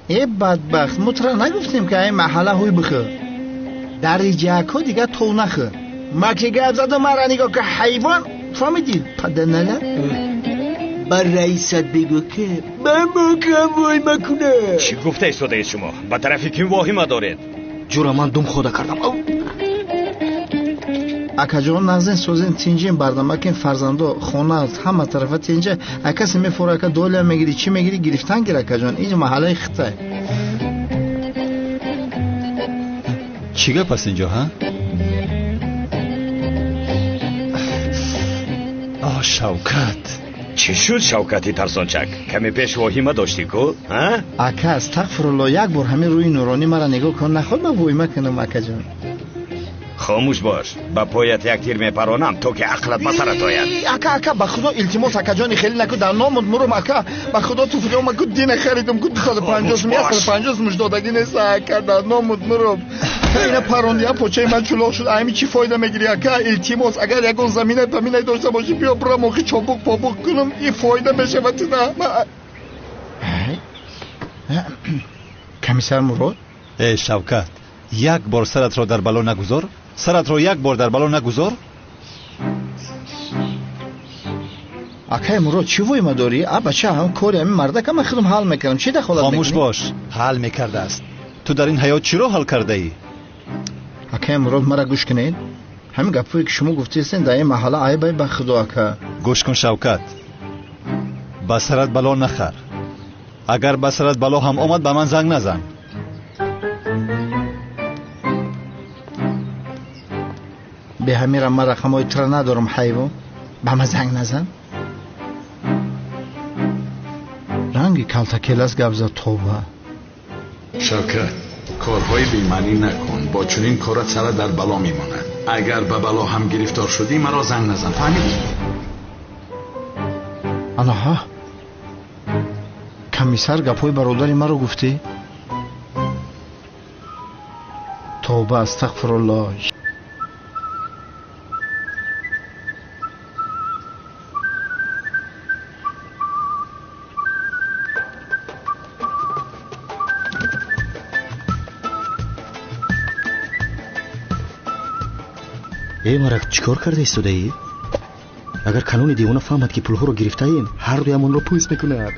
ای بدبخت مطرح نگفتیم که این محله هوی بخه در جاکو دیگه تو نخه ما که گفت زدم مرا نگاه که حیوان فهمیدی پدناله بر رئیست بگو که من وای مکنه. چی گفته ایستاده شما؟ با طرفی که واهمه دارید؟ جورا من دوم خودا کردم. اکا جان نغزین سوزین تینجین بردم که فرزندو خونه همه طرفه تینجه اکسی میفوره اکا دوله میگیری چی میگیری گرفتن گیر اکا جان اینجا محله خطه. چیگه پس اینجا ها؟ شوکت چی شد شوکتی ترسانچک؟ کمی پیش واهمه داشتی کو؟ اکا استغفرالله یک بار همین روی نورانی مرا نگاه کن نخواد من واهمه کنم اکا جان. خاموش باش با پایت یک تیر میپرانم تو که عقلت به سرت آید. اکا به خدا التماس اکا جان خیلی نکو در نامت مرم اکا به خدا تو فکر من کد دین خریدم کد 250 مجدادگی نیست اکا در نامت مرم اینا پروندیا پوچه من چلو شد امی چی فایده میگیری اکا التماس اگر یگون زمینه پمینه داشته باشی بیا برام موقع چابک پابک کنم این فایده میشه وقتی کمیسر مراد ای شوکت یک بار سرت را در بلا نگذار سرت را یک بار در بلا نگذار. اکای مراد چی وای ما داری؟ بچه هم کاری همین مرده که من خودم حل میکنم چی دخالت میکنی؟ خاموش باش حل میکرده است. تو در این حیات چی را حل کرده ای؟ اکای مراد مرا گوش کنین همین گپویی که شما گفتیستین در این محله عیبه به خدا اکا. گوش کن شوکت با سرت بلا نخر اگر با سرت بلا هم آمد به من زنگ نزن. به همیرم من رقمای تر ندارم حیوان به من زنگ نزن. رنگی کلتکیلس گبزا توبه. شوکت کارهای بیمعنی نکن با چنین کارت سرت در بلا میماند. اگر به بلا هم گرفتار شدی مرا زنگ نزن فهمیدی؟ آنها کمیسر گپوی برادری مرا گفتی؟ توبه استغفرالله. ای مرک چیکار کرده ایستاده ای؟ اگر کانون دیوانه فهمد که پولها رو گرفته ایم هر دویمون رو پولیس میکنه.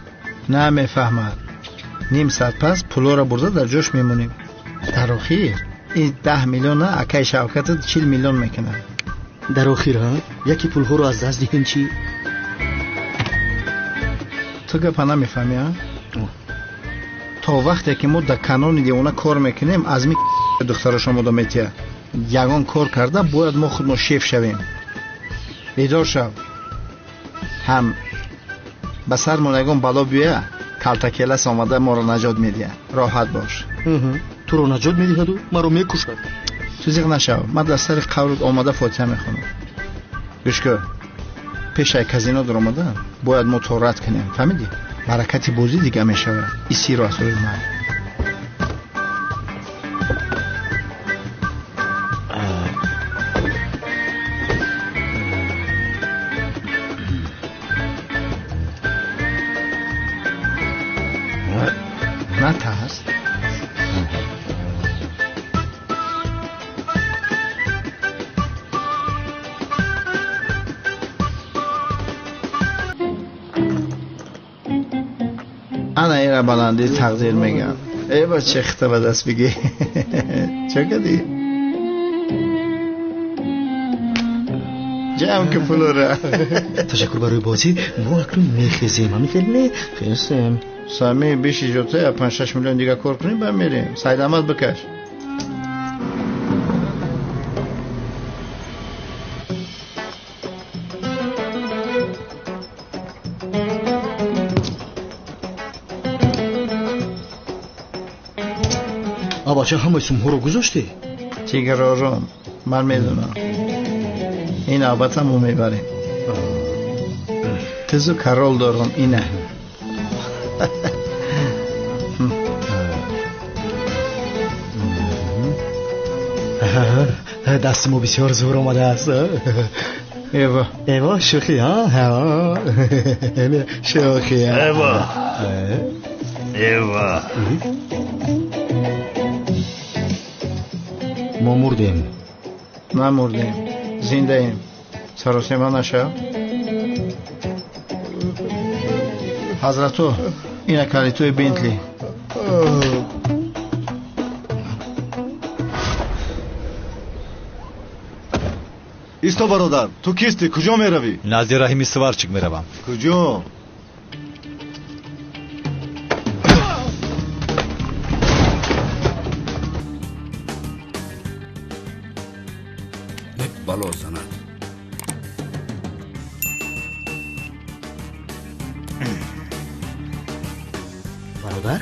نه میفهمد. نیم ساعت پس پولها رو برده در جاش میمونیم. در آخر این 10 میلیون اکای شوکت 40 میلیون میکنه. در آخر ها یکی پولها رو از دست دهیم چی؟ تو گپ نمیفهمی ها؟ تا وقتی که ما در کانون دیوانه کار میکنیم از می دختر شما دو میتیه یگان کار کرده باید ما خود ما شیف شویم. بیدار شو هم به سر منگون بلا بیه کلتکیلس آمده ما رو نجات میدیه. راحت باش. تو رو نجات میدیه دو ما رو میکشد. تو زیغ نشو من در سر قولت آمده فاتحه میخونم. گوش کن پیش کازینو در آمده باید ما تورت کنیم فهمیدی؟ برکتی بازی دیگه میشود. ایسی رو از روی من نترس. انا ایره بلندی تقدیر میگم. ای با چه اختبار دست بگی چه کدی؟ جمع که پولو را تشکر برای بازی. ما اکنون میخیزیم همین فیلم خیستیم سامی بیشی جوته 5-6 میلیون دیگه کار کنیم باید میریم. سعید احمد بکش. بچه همه سمها رو گذاشتی؟ تیگر آرام من میدونم این آبت هم رو میبریم. تزو کرال دارم اینه. دست ما بسیار زور آمده است. ایوا ایوا شوخی ها شوخی ایوا ایوا ما مردیم. نمردیم، زنده ایم. سراسیما نشو. حضرتو اینه کالیتوی بنتلی. ایستا برادر، تو کیستی؟ کجا میروی؟ نزد رحیمی سوارچیک میروم. کجا؟ بلا زند. برادر؟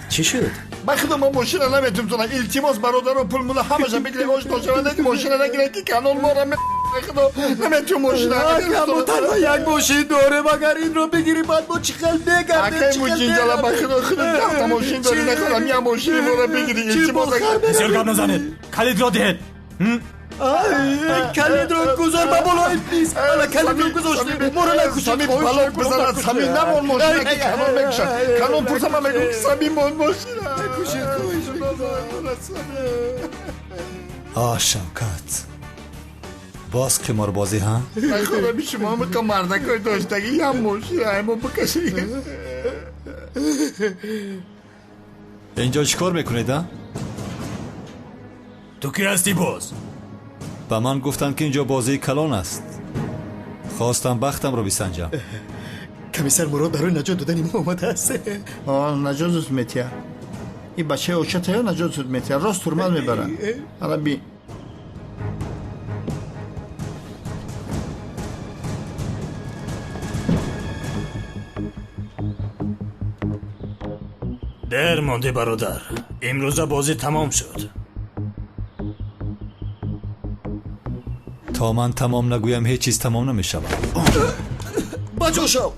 چی شد؟ بخدا ما ماشین نمیتونم التماس برادر پول مولا همش بگیره گوش نشونه که ماشین نگیره که کانون ما را بخدا نمیتونم ماشین اما تنها یک ماشین داره مگر این رو بگیری بعد ما چی خل بگرده اگه ماشین جلا بخدا خودت تا ماشین داری نکنم یا ماشین ما را بگیری التماس بسیار گپ نزنید کلید را دهید کلید رو گذار با بالای پلیس حالا کلید رو گذاشتی برو نکشید سمی بلاک بزنن سمی نمون ماشین که کانون بکشن کانون پرسم هم میگم سمی مون ماشین شوکت باز قماربازی ها؟ ای خدا بی شما هم که مردکای داشتگی یا ماشین همون بکشی اینجا چیکار میکنید ها؟ تو کی هستی باز؟ به من گفتند که اینجا بازی کلان است. خواستم بختم رو بسنجم. کمیسر مراد برای نجات دادن این اومده است. نجات زود میتیا. این بچه اوچه تایو نجات زود میتیا. راست ترمال میبرن. حالا بی در مانده برادر امروز بازی تمام شد. تا من تمام نگویم هیچ چیز تمام نمیشود. بجا شو.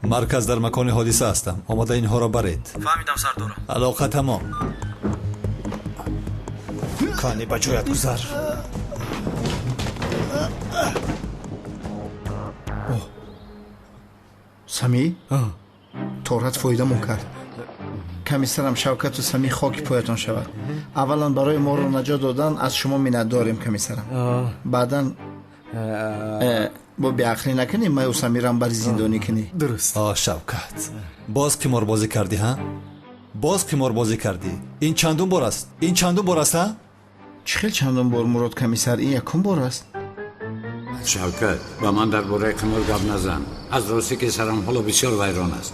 مرکز در مکان حادثه هستم. آماده اینها را برید. فهمیدم سردارم. علاقه تمام. کانی بجویت گذار. سمی؟ تورات فایده کرد. کمیسرم شوکت و سمی خاک پایتان شود. اولا برای ما رو نجات دادن از شما منت داریم کمیسرم. بعدا با بیعقلی نکنی ما و سمیرم بر زندانی کنی. درست. شوکت باز قماربازی کردی ها؟ باز قماربازی کردی. این چندون بار است؟ این چندون بار است ها؟ چخیل چندون بار مراد کمیسر؟ این یکم بار است. شوکت با من در باره قمار گپ نزن. از راستی که سرم حالا بسیار ویران است.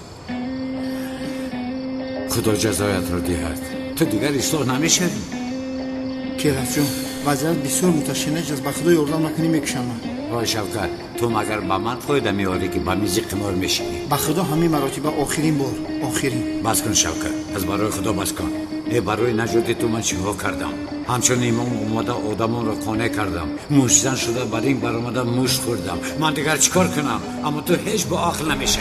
خدا جزایت را دهد. تو دیگر اصلاح نمیشوی. کیرف جون وضعیت بسیار متشنج است. به خدا یاردم نکنی میکشم من. وای شوکت تو مگر با من فایده میاری که با میز قمار میشینی؟ به خدا همین مراتب آخرین بار آخرین. بس کن شوکت از برای خدا بس کن. برای نجات تو من چیکار کردم؟ همچون ایمان اومده آدمان را قانع کردم. موشزن شده بر این برآمده موش خوردم. من دیگر چیکار کنم؟ اما تو هیچ با عقل نمیشه.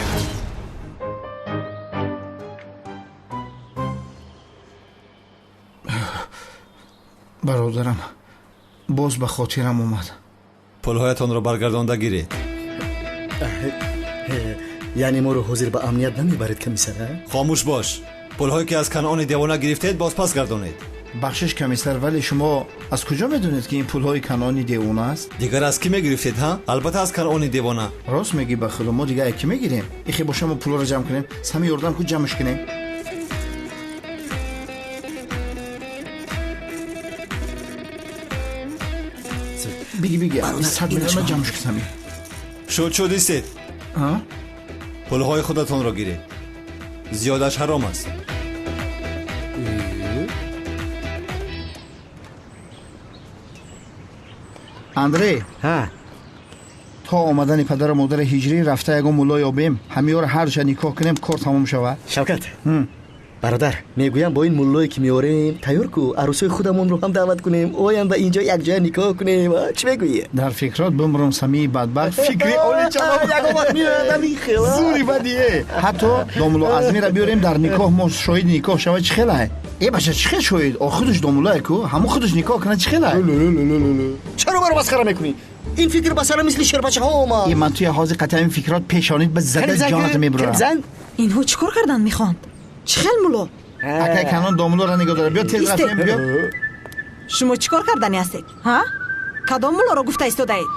برادرم باز به خاطرم اومد. پلهایتان را برگردانده گیرید. یعنی ما رو حاضر به امنیت نمیبرید کمیسر؟ خاموش باش. پلهایی که از کنعان دیوانه گرفتید باز پس گردانید. بخشش کمیسر ولی شما از کجا میدونید که این پولهای کنعانی دیوانه است؟ دیگر از کی میگرفتید ها؟ البته از کنعان دیوانه. راست میگی به خدا ما دیگه کی میگیریم؟ اخی با شما پولا رو جمع کنیم. سمی یاردم کو جمعش کنیم. بگی 100 میلیون جمعش کنیم. شد ایستید. پلهای خودتان را گیرید. زیادش حرام است. اندری تا آمدن پدر و مادر هجری رفته یگو مولا یابیم. همیار هر جا نکاح کنیم کار تمام شود. شوکت برادر میگویم با این ملایی که میاریم تیار کو عروسای خودمون رو هم دعوت کنیم آینده اینجا یک جای نکاح کنیم. چی میگویی؟ در فکرات بمرم سمی بدبخت فکری اولی چلا زوری بدیه. حتی دوملو ازمی را بیاریم در نکاح ما شاهد نکاح شود چه خیلی ای باشه چه شاهد خودش دوملوه کو همون خودش نکاح کنه چه خیلی چرا برو مسخره میکنی؟ این فکر بسره مثل شربچه ها اومد. ای من توی حوض قطعه این فکرات پیشانید به زده جانت میبرم. اینها چیکار کردن میخواند؟ چه خیل ملو؟ اکای کنون دوملو را نگاه داره بیا تیز رفتیم بیا. شما چیکار کردنی هستید؟ ها؟ کدام ملو را گفته ایستاده اید؟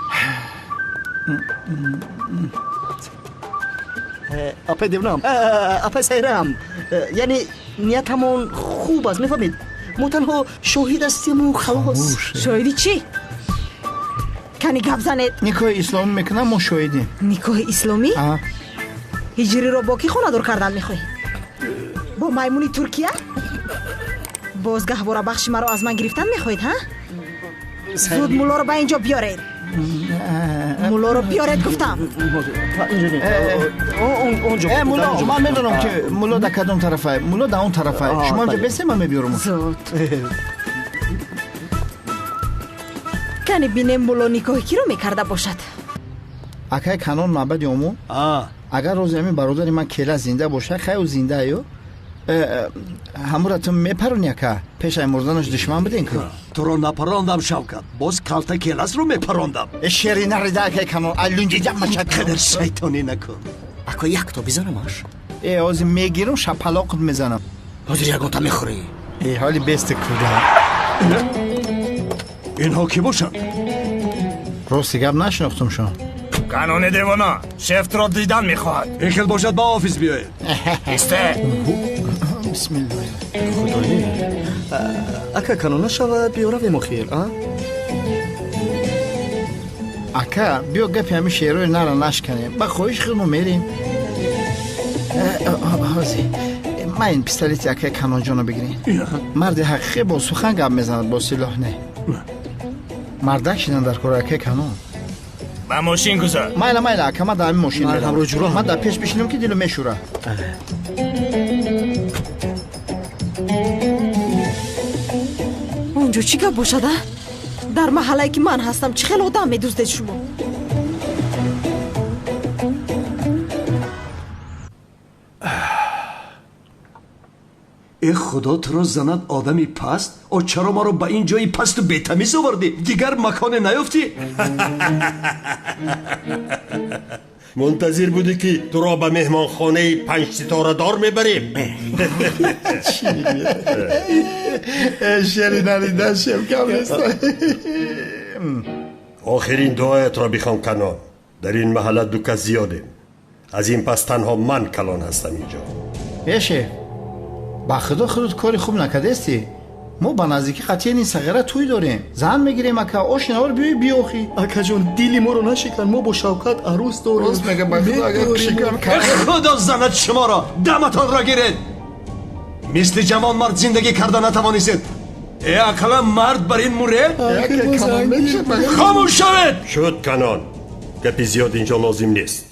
اپا دیونم اپا سیرم یعنی نیتمون خوب است میفهمید ما تنها شاهد هستیم و خلاص. شاهدی چی؟ کنی گپ زنید؟ نکاح اسلامی میکنم ما شاهدیم. نکاح اسلامی؟ هجری را با کی خانه دار کردن میخوایی؟ با میمونی ترکیه؟ بازگاه برا بخش مرا از من گرفتن میخواید ها؟ زود مولا رو با اینجا بیارید. مولا رو بیارید گفتم. مولا من میدونم که مولا در کدام طرفه مولا در اون طرفه شما اینجا بسه من میبیارم. زود کنی بینیم مولا نکاحی کی رو میکرده باشد؟ اکای کنون معبد امو اگر روز همین برادر من کلا زنده باشه خیلی زنده ایو همورتون میپرونی که پیش مردنش دشمن بدین که تو رو نپراندم شوکت باز کلتا کلاس رو میپراندم. شیری نریده اکای کنون الونجی جمع شد قدر شیطانی نکن. اکا یک تا بزنمش ای آزی میگیرم شپلاقت میزنم. حاضر یکم تا میخوری ای حالی بست کده اینها کی باشن؟ راستی گب نشناختم شان. قانون دیوانا شفت را دیدن میخواهد. این خیل باشد با آفیس بیاید. استه بسم الله خدایی اکا کنون شود بیارویم خیل اکا بیا گپی همه شیروی نرا نشکنیم با خویش خودمو میریم. آزی من این پیستالیتی اکا کنون جانو بگیریم. مرد حقیقی با سخن گپ میزند با سلاح نه. مردک شدن در کار اکا کنون با ماشین گذار. مایلا اکا من در همین ماشین میرم. من در پیش بشینم که دلو میشوره. اونجا چی گپ باشده؟ در محله که من هستم چه خیلی آدم میدوزدید شما؟ ای خدا تو رو زند آدمی پست او چرا ما رو به این جایی پست و بی‌تمیز آوردی دیگر مکان نیافتی؟ منتظر بودی که تو را به مهمان خانه 5 ستاره دار میبریم. شیری نریده شم کم نیست. آخرین دعایت را بخوام کنان. در این محله دو کس زیادیم. از این پس تنها من کلان هستم اینجا. بیشه با خدا خودت کاری خوب نکرده استی. ما با نزدیکی قطعی این صغیره توی داریم. زن میگیریم اکا آشناور بیاخی. اکا جون دیلی ما رو نشکن ما با شوکت عروس داریم. راست میگه با خدا اگر شکر کنه خدا زند شما را دمتان را گیرید. مثل جوان مرد زندگی کرده نتوانیست. ای اکلا مرد بر این مورد خاموش شوید. شد کنان گپی زیاد اینجا لازم نیست.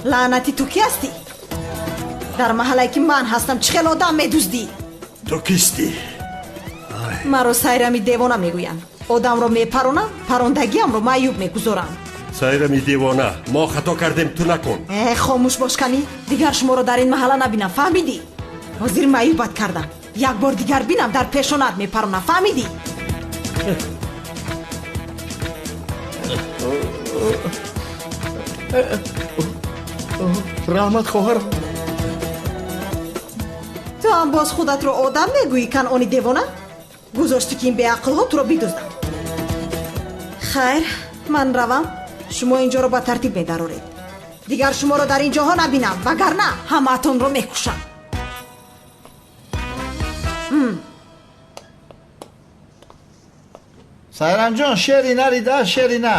لعنتی تو کی هستی؟ در محله که من هستم چه خیلی آدم میدوزدی؟ تو کیستی؟ مرا سیرمی دیوانه میگوین. آدم رو میپرونم پروندگیم رو معیوب میگذارم. سیرمی دیوانه ما خطا کردیم تو نکن. خاموش باش کنی دیگر شما رو در این محله نبینم فهمیدی؟ حاضر معیوبت کردم یک بار دیگر بینم در پیشونت میپرونم فهمیدی؟ رحمت خواهرم تو هم باز خودت رو آدم میگویی کنعانی دیوانه؟ گذاشتی که این به عقل ها تو رو بیدوزدم. خیر من روم شما اینجا رو با ترتیب میدارورید. دیگر شما رو در این جاها نبینم وگرنه همه‌تون رو میکشم. сайрам ҷон шери нарида шери на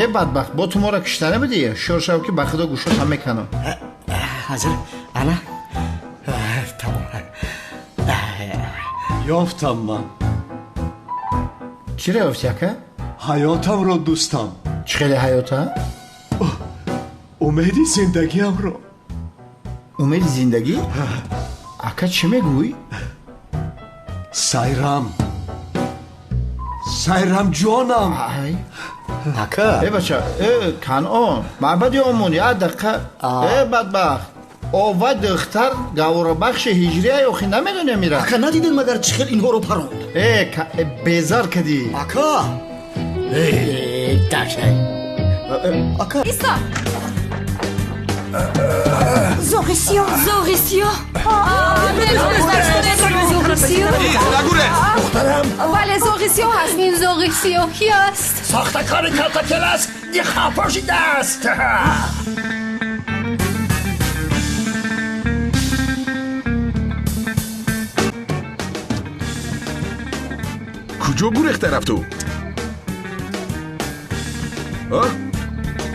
е бадбахт бо ту моро киштане будӣ шӯр шав ки ба худо гӯшотам меканам ҳазир ана тамом ёфтам ман чиро ёфти ака ҳаётамро дӯстам чӣ хеле ҳаёта умеди зиндагиамро умеди зиндагӣ ака чӣ мегӯй сайрам ҷонам ака бача канъон маъбади омон як дақиқа бадбахт ова духтар гаворобахши ҳиҷрия охи намедонӣ мира ака надидем магар чӣ хел инҳоро паронд безар кадӣ ака ака Иса! Зорисио! Зорисио! Вале Зорисио ҳаст. Ин Зорисио киаст? сохтакори калтакелас диха пошидааст. куҷо гурехта рафту?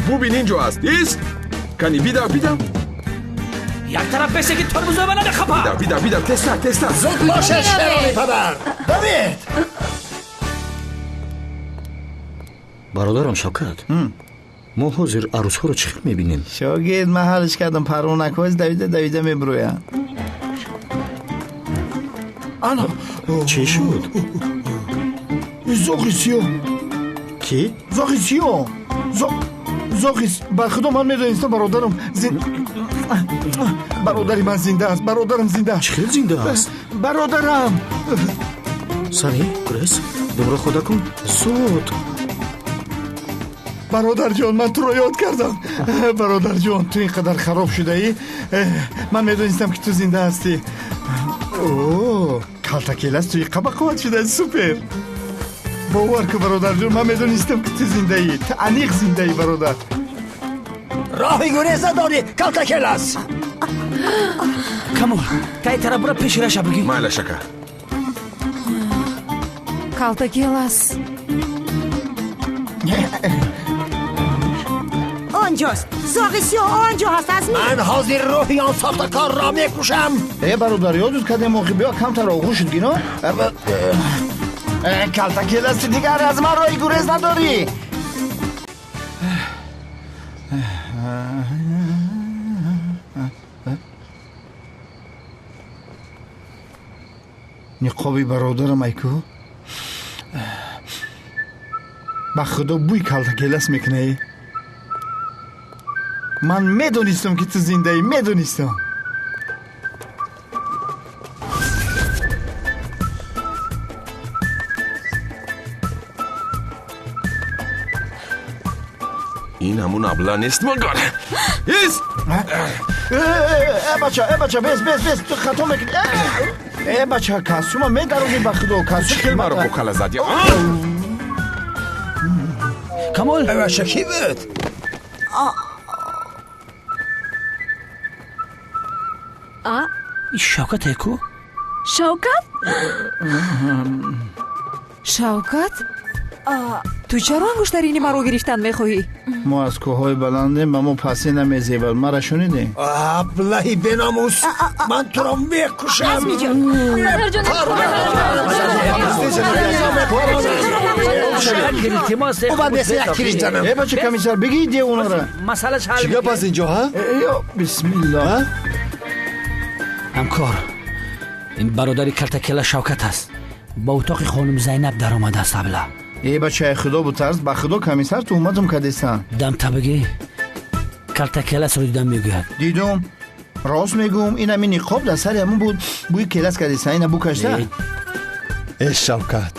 бубин ин ҷо аст. ист кани бидав як тараф бесеги тормозо ба надахапа. бидав теста зуд боше шерони падар. давид бародарам Шавкат, мо ҳозир арӯсҳоро чӣ хел мебинем? шогирд ман ҳаллиш кардам парвонакҳои давида мебурӯянд. ана чӣ шуд? зоғисиё ки? зоғисиё зоғис ба худо ман медонистам бародари ман зинда аст. бародарам зинда. чӣ хел зинда аст? бародарам сани гурес думро хода кун зуд. бародарҷон ман туро ёд кардам. бародарҷон ту ин қадар хароб шудаӣ. ман медонистам ки ту зинда ҳастӣ. калтакелас туи қа бақувват шудаи супер. бовар ку бародарҷон ман медонистам ки ту зиндаӣ. ту аниқ зиндаӣ бародар. роҳи гуреза дорӣ калтакелас. камол кай тараф бура пеши раша бигӣ. майла шака Калтакелас. آنجاست زاغسیو آنجا هست از من حاضر روحی آن ساختکار را میکشم. برادر یادت کردم موقع بیا کمتر آغوش شد گینا کلتکلس دیگر از من رای گریز نداری. نقابی برادرم ایکو با خدا بوی کلتکلس میکنه. من میدونستم که تو زنده ای. میدونستم. این همون ابله نیست مگر ایست بچه بیس تو خطا میکنی. بچه کاسوما میدارونی با خدا کاسو چکل مرا بکل زدی камол شکی بود. шавкат ку шавкат шавкат ту чаро ангуштарини маро гирифтан мехоҳӣ? мо аз кӯҳҳои баландем ба мо пасӣ намезебад. мара шунидем? аблаҳи беномус ман туро мекушам. бача комиссар бигиди онора масъалаш ҳал. чӣ гап аст инҷо ҳа? бисмилла. ҳамкор ин бародари калтакела шавкат аст. ба утоқи хонум зайнаб даромадааст абла. бачаи худо бутарс ба худо комиссар тӯҳматум кардесан. дамта бигӣ калтакеласро дидам мегӯяд. дидум рост мегӯм. ин ҳамин ниқоб дар сари ҳамун буд. бӯи келас кардесан. ина бу кашта. шавкат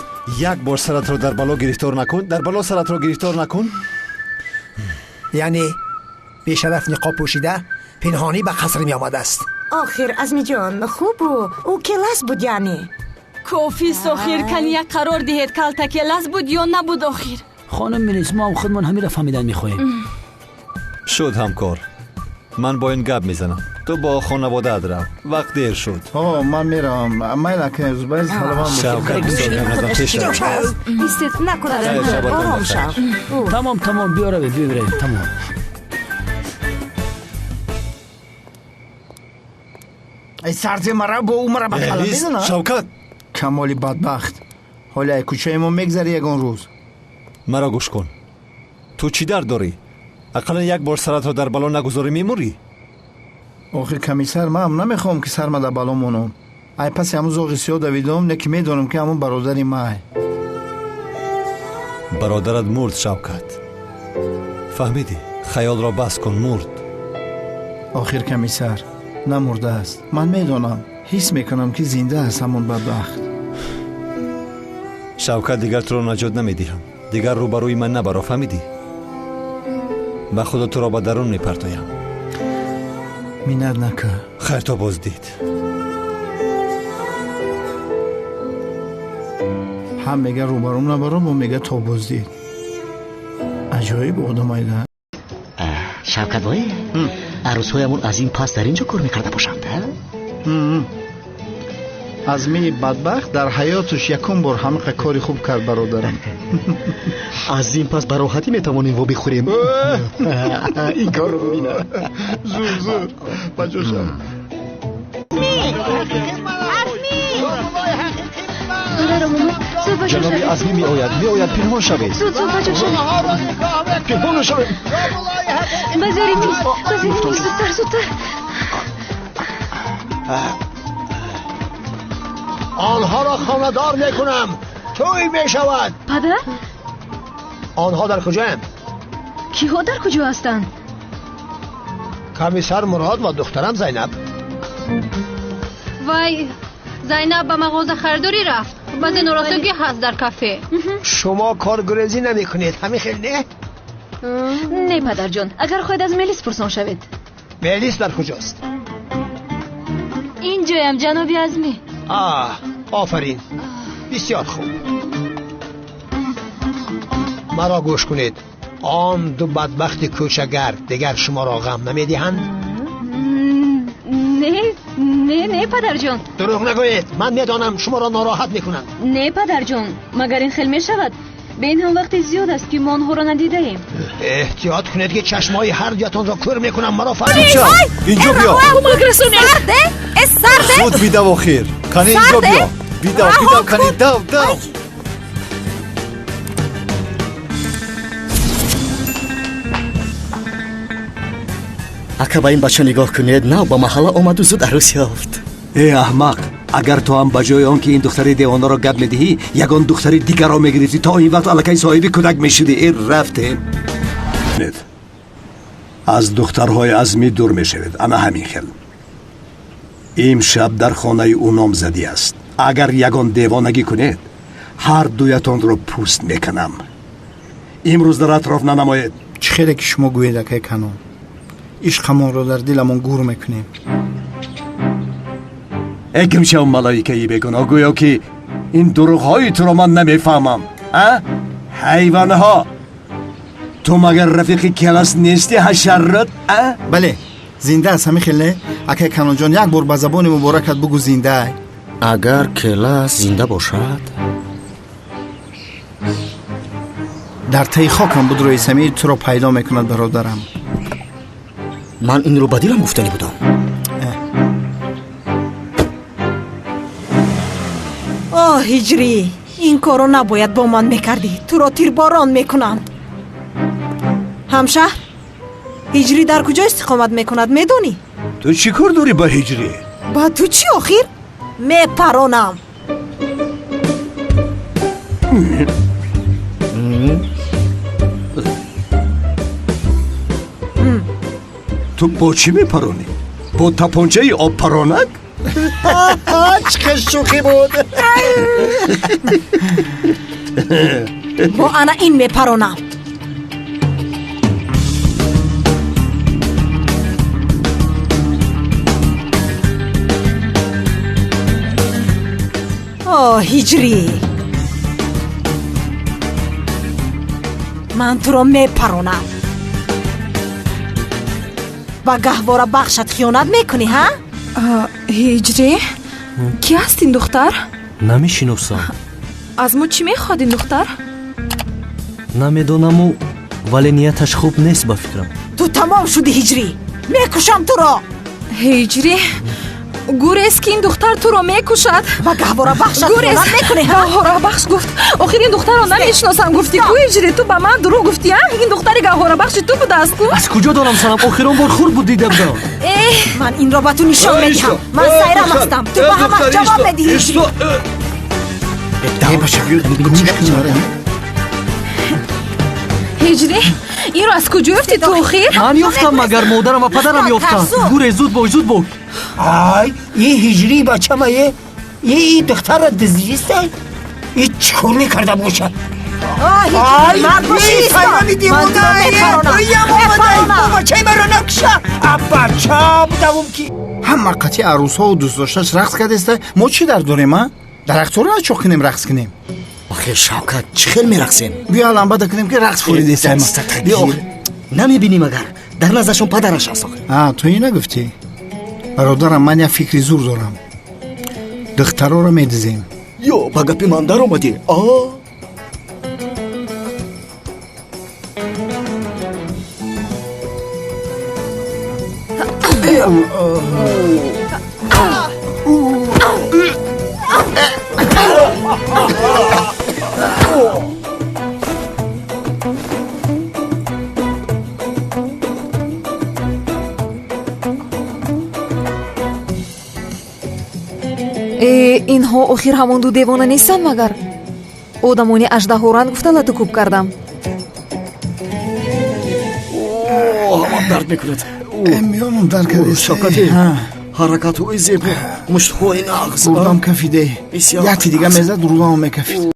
як бор саратро дар бало гирифтор накун. дар бало саратро гирифтор накун. яъне бешараф ниқоб пӯшида пинҳонӣ ба қаср меомадааст. آخر ازمی جان خوبو او کلاس بود یعنی кофис охир кани як қарор диҳед калтакелас буд ё набуд охир? хонум минис мо худмон ҳамира фаҳмидан мехоҳем. шуд ҳамкор, ман бо ин гап мезанам. ту бо хонаводаат рав, вақт дер шуд. ман меравам. майла ки зубайз халавам Шавкат бисёр назам пеш рав. истед накунад. Шабат Ором бахир. шав. Тамом биёравед бибиред. Тамом. ай сарди мара бо у мара бахала медона. Шавкат, камоли бадбахт. ҳоли ай кӯчаи мо мегзари ягон рӯз. маро гӯш кун. ту чӣ дард дорӣ? ақаллан як бор саратро дар бало нагузорӣ мемурӣ? охир комиссар, ман намехоҳам ки сарма дар бало монам. ай паси ҳамун зоғи сиёҳ давидам, не ки медонам ки ҳамун бародари май. бародарат мурд, Шавкат. фаҳмидӣ? хаёлро бас кун, мурд. охир комиссар, намурдааст. ман медонам, ҳис мекунам ки зинда аст ҳамун бадбахт. Шавкат, дигар туро наҷот намедиҳам. дигар рӯбарӯи ман набаро, фаҳмидӣ? ба худо туро ба дарун мепартоям. миннат накар. хайр, то боздид. ҳам мега рӯбарум набаро, бо мега то боздид. аҷоиб одамайда. шавкат бой, арӯсҳоямон аз ин пас дар ин ҷо кор мекарда бошанд? азми бадбахт дар ҳаёташ якум бор ҳамақа кори хуб кард, бародарам. аз ин пас ба роҳатӣ метавонем во бихӯрем. ин корро бибина. зур ба ҷошам. ҷаноби азмӣ меояд пинҳон шавед. пинҳон шавем. базери миз, зудтар. آنها را خانه‌دار میکنم. توی میشود. پدر؟ آنها در کجاند؟ کیها در کجا هستند؟ کمیسر مراد و دخترم زینب. وای، زینب به مغازه خریداری رفت. بعضی ناراضگی هست در کافه. شما کارگریزی نمیکنید همین خیلی نه؟ نه پدر جان، اگر خواهید از ملیس پرسان شوید. ملیس در کجاست؟ اینجایم جنابی عزمی. آفرین، بسیار خوب. مرا گوش کنید. آن دو بدبخت کوچگر دیگر شما را غم نمیدهند؟ نه پدر جان. دروغ نگویید، من میدانم شما را ناراحت میکنند. نه پدر جان، مگر این خیلی میشود. به این هم وقت زیاد است که ما آنها را ندیده ایم. احتیاط کنید که چشمای هر جاتون را کور میکنم. مرا فرمود اینجا بیا. سرده؟ زود بیدو آخیر. کنی اینجا بیا. بیدو کنی دو. ака ба ин бача нигоҳ кунед, нав ба маҳалла омаду зуд арӯс ёфт. احمق، اگر تو هم بجای آن که این دختری دیوانه را گپ میدهی یگان دختری دیگر را میگرفتی تا این وقت الکی صاحبی کودک میشدی. این رفته از دخترهای عزمی دور میشوید. اما همین خیل امشب در خانه او نامزدی است. اگر یگان دیوانگی کنید هر دویتان را پوست میکنم. امروز در اطراف ننماید. چه خیلی که شما گوید اکای کنون عشقمان رو در دلمون گور میکنیم. اگم شو ملائکه‌ای بگن گویا که این دروغ‌های تو رو من نمیفهمم. حیوان‌ها، تو مگر رفیق کلاس نیستی حشرات؟ بله، زنده است همین خیلی. اکای کنون جان یک بار با زبان مبارکت بگو زنده. اگر کلاس زنده باشد در تی خاکم بود روی سمیر تو رو پیدا میکند برادرم. من این رو بدیلم گفتنی بودم. هجری، این کارو نباید با من میکردی. تو را تیرباران میکنند. همشهر، هجری در کجا استقامت میکند میدونی؟ تو چی کار داری با هجری؟ با تو چی آخیر؟ میپرانم. تو با چی میپرانی؟ با تپانچه آب پرانک؟ چه شوخی بود. با انا این میپرانم. هجری، من تو رو میپرانم. ба гаҳвора бахшат хиёнат мекунӣ ҳа? ҳиҷрӣ кӣ аст ин духтар? намешиносам. аз мо чӣ мехоҳад ин духтар? намедонаму вале нияташ хуб нест ба фикрам. ту тамом шудӣ ҳиҷрӣ, мекушам туро. ҳиҷрӣ гурест ки ин духтар туро мекушад. ба гаҳвора бахшат хиёнат мекунӣ ҳа? гаҳвора бахш гуфт охир ин духтарро намешиносам гуфти ку ҳиҷрӣ ту ба ман дурӯғ гуфтӣ а? ин духтари гаҳвора бахши ту будааст ку? аз куҷо донам санам? охирон бор хурд буд дида будам. ман инро ба ту нишон медиҳам. ман сайрам ҳастам, ту ба ҳамаш ҷавоб медиҳӣ ҳиҷрӣ. ҳиҷрӣ инро аз куҷо ёфтӣ ту охир? ман ёфтам магар модарам ва падарам ёфтанд. гуре зуд бош зуд бош. ай и ҳиҷрӣ бачамае и духтарро диздиста и чӣ кор мекарда бошад? ҳама қати арӯсҳоу дӯстдошташ рақс кардеста. мо чӣ дар дорем а? дарахтора чоқ кунем рақс кунем. охир шавкат чӣ хел мерақсем? биё ламбада кунем ки рақс фуридестаем. намебинӣ магар дар назаршон падараш аст. ту ин нагуфтӣ? бародарам, ман як фикри зур дорам. духтароро медизем. ё ба гапи ман даромадӣ? инҳо охир ҳамон ду девона нестанд магар? одамони аждаҳоранд гуфта ладукуб кардам. ҳамам дард мекунад. миёнам дард кардест. шавкате ҳаракатҳои зебо, муштҳои нағз. бурдам кафиде. якти дига мезад рӯдам мекафид.